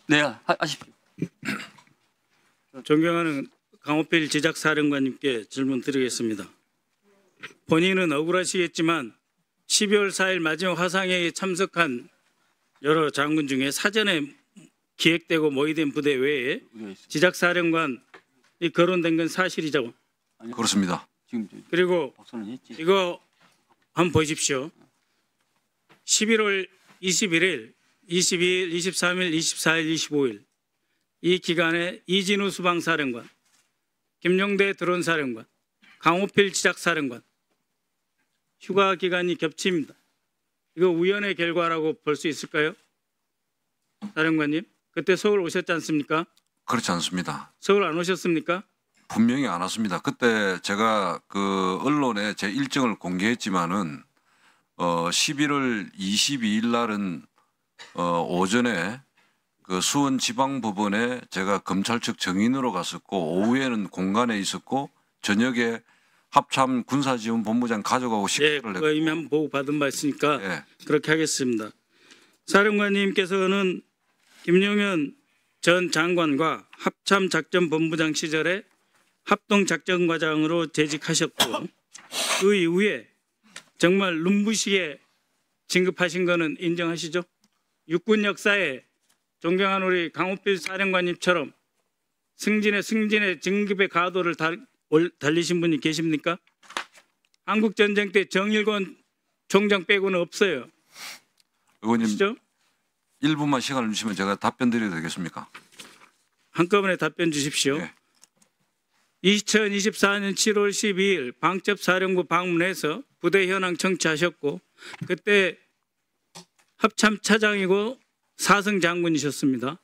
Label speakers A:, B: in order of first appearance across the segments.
A: 네, 하십시오.
B: 존경하는 강호필 지작사령관님께 질문 드리겠습니다. 본인은 억울하시겠지만 12월 4일 마지막 화상회의에 참석한 여러 장군 중에 사전에 기획되고 모의된 부대 외에 지작사령관이 거론된 건 사실이죠.
C: 그렇습니다.
A: 지금
B: 그리고
A: 박선은 했지.
B: 이거 한번 보십시오. 11월 21일, 22일, 23일, 24일, 25일 이 기간에 이진우 수방사령관, 김용대 드론사령관, 강호필 지작사령관 휴가 기간이 겹칩니다. 이거 우연의 결과라고 볼 수 있을까요? 사령관님, 그때 서울 오셨지 않습니까?
C: 그렇지 않습니다.
B: 서울 안 오셨습니까?
C: 분명히 안 왔습니다. 그때 제가 그 언론에 제 일정을 공개했지만은 11월 22일 날은 오전에 그 수원 지방법원에 제가 검찰 측 증인으로 갔었고 오후에는 공간에 있었고 저녁에 합참 군사지원본부장 가져가고
B: 예,
C: 식사를
B: 그거 이미 한번 보고 받은 바 있으니까
C: 예.
B: 그렇게 하겠습니다. 사령관님께서는 김용현 전 장관과 합참작전본부장 시절에 합동작전과장으로 재직하셨고 그 이후에 정말 눈부시게 진급하신 거는 인정하시죠? 육군 역사에 존경하는 우리 강호필 사령관님처럼 승진의 진급의 가도를 달리신 분이 계십니까? 한국전쟁 때 정일권 총장 빼고는 없어요.
C: 의원님
B: 아시죠?
C: 1분만 시간을 주시면 제가 답변 드려도 되겠습니까?
B: 한꺼번에 답변 주십시오.
C: 네.
B: 2024년 7월 12일 방첩사령부 방문해서 부대 현황 청취하셨고 그때 합참차장이고 사성 장군이셨습니다.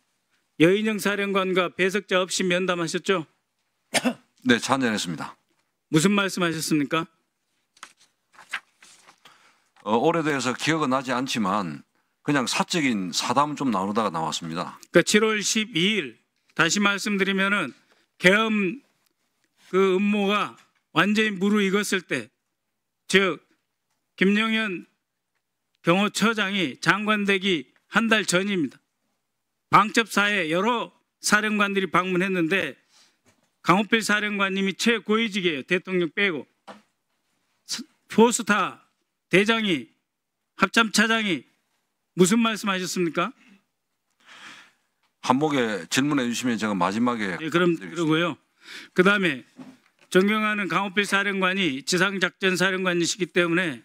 B: 여인영 사령관과 배석자 없이 면담하셨죠?
C: 네, 찬연했습니다.
B: 무슨 말씀하셨습니까?
C: 오래돼서 기억은 나지 않지만 그냥 사적인 사담은 좀 나누다가 나왔습니다.
B: 그러니까 7월 12일 다시 말씀드리면은 계엄 그 음모가 완전히 무르익었을 때, 즉 김용현 경호처장이 장관되기 한 달 전입니다. 방첩사에 여러 사령관들이 방문했는데 강호필 사령관님이 최고위직이에요. 대통령 빼고. 포스타 대장이 합참차장이 무슨 말씀하셨습니까?
C: 한목에 질문해 주시면 제가 마지막에
B: 네, 그러고요. 그다음에 존경하는 강호필 사령관이 지상작전 사령관이시기 때문에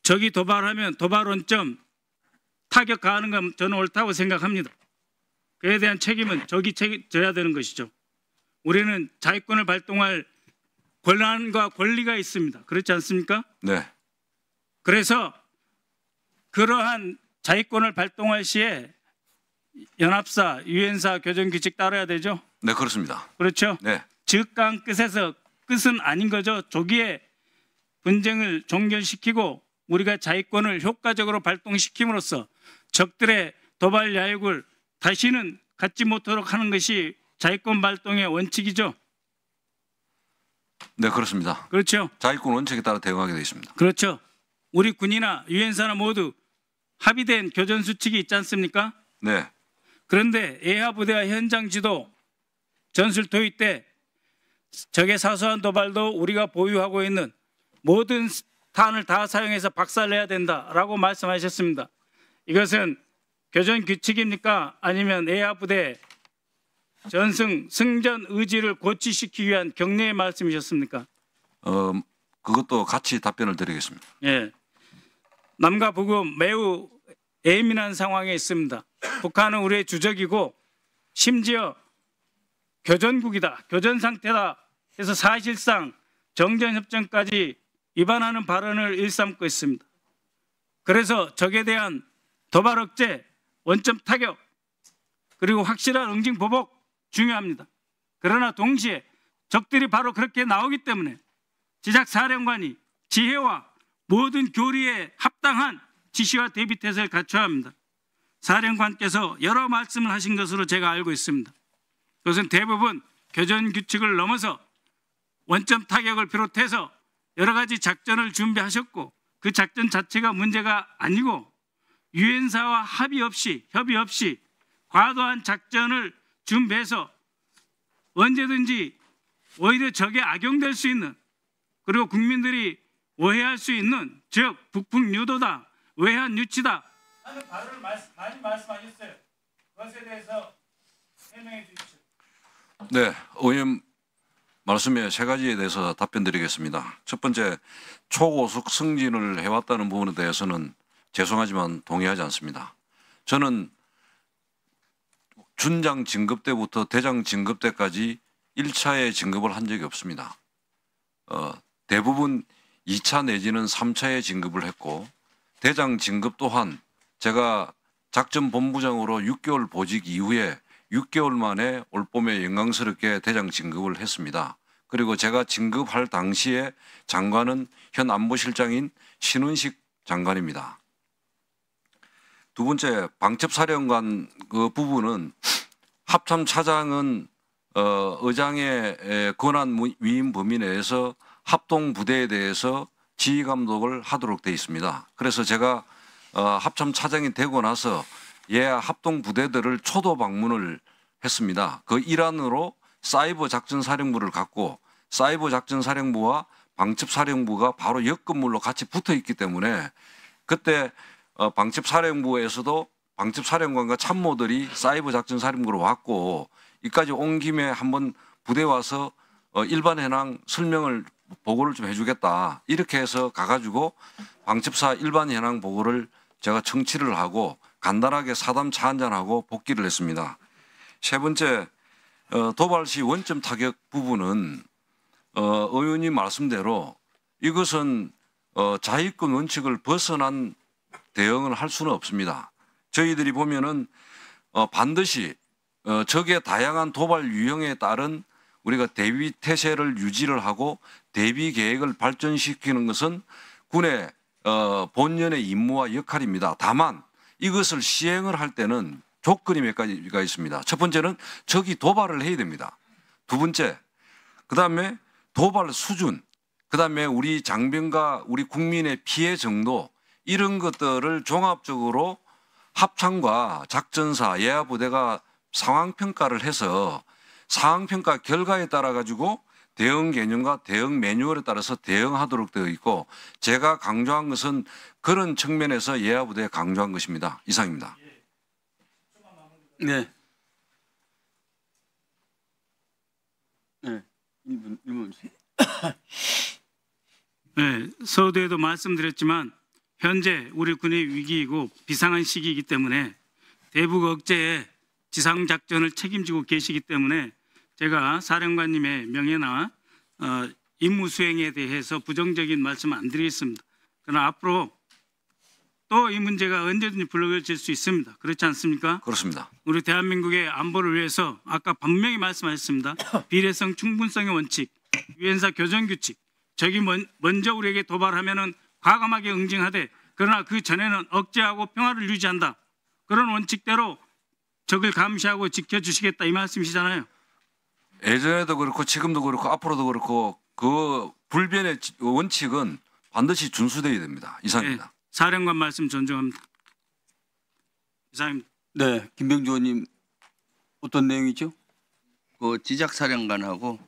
B: 적이 도발하면 도발 원점 타격 가하는 건 저는 옳다고 생각합니다. 그에 대한 책임은 적이 져야 되는 것이죠. 우리는 자위권을 발동할 권한과 권리가 있습니다. 그렇지 않습니까?
C: 네.
B: 그래서 그러한 자위권을 발동할 시에 연합사, 유엔사 교전 규칙 따라야 되죠.
C: 네, 그렇습니다.
B: 그렇죠.
C: 네.
B: 즉강 끝에서 끝은 아닌 거죠. 조기에 분쟁을 종결시키고 우리가 자위권을 효과적으로 발동시킴으로써 적들의 도발 야욕을 다시는 갖지 못하도록 하는 것이 자위권 발동의 원칙이죠.
C: 네, 그렇습니다.
B: 그렇죠.
C: 자위권 원칙에 따라 대응하게 되어 있습니다.
B: 그렇죠. 우리 군이나 유엔사나 모두 합의된 교전 수칙이 있지 않습니까?
C: 네.
B: 그런데 예하 부대와 현장 지도 전술 도입 때 적의 사소한 도발도 우리가 보유하고 있는 모든 탄을 다 사용해서 박살내야 된다라고 말씀하셨습니다. 이것은 교전 규칙입니까? 아니면 예하 부대 전승 승전 의지를 고취시키기 위한 격려의 말씀이셨습니까?
C: 그것도 같이 답변을 드리겠습니다.
B: 예. 남과 북은 매우 예민한 상황에 있습니다. 북한은 우리의 주적이고 심지어 교전국이다, 교전 상태다 해서 사실상 정전협정까지 위반하는 발언을 일삼고 있습니다. 그래서 적에 대한 도발 억제, 원점 타격, 그리고 확실한 응징 보복 중요합니다. 그러나 동시에 적들이 바로 그렇게 나오기 때문에 지작사령관이 지혜와 모든 교리에 합당한 지시와 대비태세를 갖춰야 합니다. 사령관께서 여러 말씀을 하신 것으로 제가 알고 있습니다. 그것은 대부분 교전 규칙을 넘어서 원점 타격을 비롯해서 여러 가지 작전을 준비하셨고 그 작전 자체가 문제가 아니고 유엔사와 협의 없이 과도한 작전을 준비해서 언제든지 오히려 적에 악용될 수 있는 그리고 국민들이 오해할 수 있는 즉 북풍 유도다, 외환 유치다 하는 발언을 많이 말씀하셨어요. 그것에 대해서 설명해 주십시오.
C: 네, 의원 말씀에 세 가지에 대해서 답변드리겠습니다. 첫 번째, 초고속 승진을 해왔다는 부분에 대해서는 죄송하지만 동의하지 않습니다. 저는 준장 진급 때부터 대장 진급 때까지 1차에 진급을 한 적이 없습니다. 대부분 2차 내지는 3차에 진급을 했고 대장 진급 또한 제가 작전본부장으로 6개월 보직 이후에 6개월 만에 올봄에 영광스럽게 대장 진급을 했습니다. 그리고 제가 진급할 당시에 장관은 현 안보실장인 신은식 장관입니다. 두 번째, 방첩사령관 그 부분은 합참차장은 의장의 권한 위임 범위 내에서 합동부대에 대해서 지휘감독을 하도록 되어 있습니다. 그래서 제가 합참차장이 되고 나서 합동부대들을 초도 방문을 했습니다. 그 일환으로 사이버 작전사령부를 갖고 사이버 작전사령부와 방첩사령부가 바로 옆건물로 같이 붙어 있기 때문에 그때 방첩사령부에서도 방첩사령관과 참모들이 사이버 작전사령부로 왔고 이까지 온 김에 한번 부대 와서 일반 현황 설명을 보고를 좀 해주겠다 이렇게 해서 가가지고 방첩사 일반 현황 보고를 제가 청취를 하고 간단하게 사담 차 한잔하고 복귀를 했습니다. 세 번째, 도발 시 원점 타격 부분은 의원님 말씀대로 이것은 자위권 원칙을 벗어난 대응을 할 수는 없습니다. 저희들이 보면은 반드시 적의 다양한 도발 유형에 따른 우리가 대비 태세를 유지를 하고 대비 계획을 발전시키는 것은 군의 본연의 임무와 역할입니다. 다만 이것을 시행을 할 때는 조건이 몇 가지가 있습니다. 첫 번째는 적이 도발을 해야 됩니다. 두 번째, 그다음에 도발 수준, 그다음에 우리 장병과 우리 국민의 피해 정도 이런 것들을 종합적으로 합참과 작전사, 예하부대가 상황평가를 해서 상황평가 결과에 따라 가지고 대응 개념과 대응 매뉴얼에 따라서 대응하도록 되어 있고 제가 강조한 것은 그런 측면에서 예하부대에 강조한 것입니다. 이상입니다.
A: 네. 네. 1분.
B: 네, 서두에도 말씀드렸지만 현재 우리 군의 위기이고 비상한 시기이기 때문에 대북 억제에 지상작전을 책임지고 계시기 때문에 제가 사령관님의 명예나 임무 수행에 대해서 부정적인 말씀 안 드리겠습니다. 그러나 앞으로 또 이 문제가 언제든지 불거질 수 있습니다. 그렇지 않습니까?
C: 그렇습니다.
B: 우리 대한민국의 안보를 위해서 아까 분명히 말씀하셨습니다. 비례성 충분성의 원칙, 유엔사 교전규칙, 적이 먼저 우리에게 도발하면은 과감하게 응징하되 그러나 그 전에는 억제하고 평화를 유지한다. 그런 원칙대로 적을 감시하고 지켜주시겠다 이 말씀이시잖아요.
C: 예전에도 그렇고 지금도 그렇고 앞으로도 그렇고 그 불변의 원칙은 반드시 준수되어야 됩니다. 이상입니다.
B: 네, 사령관 말씀 존중합니다. 이상입니다.
A: 네, 김병주 의원님 어떤 내용이죠? 그 지작사령관하고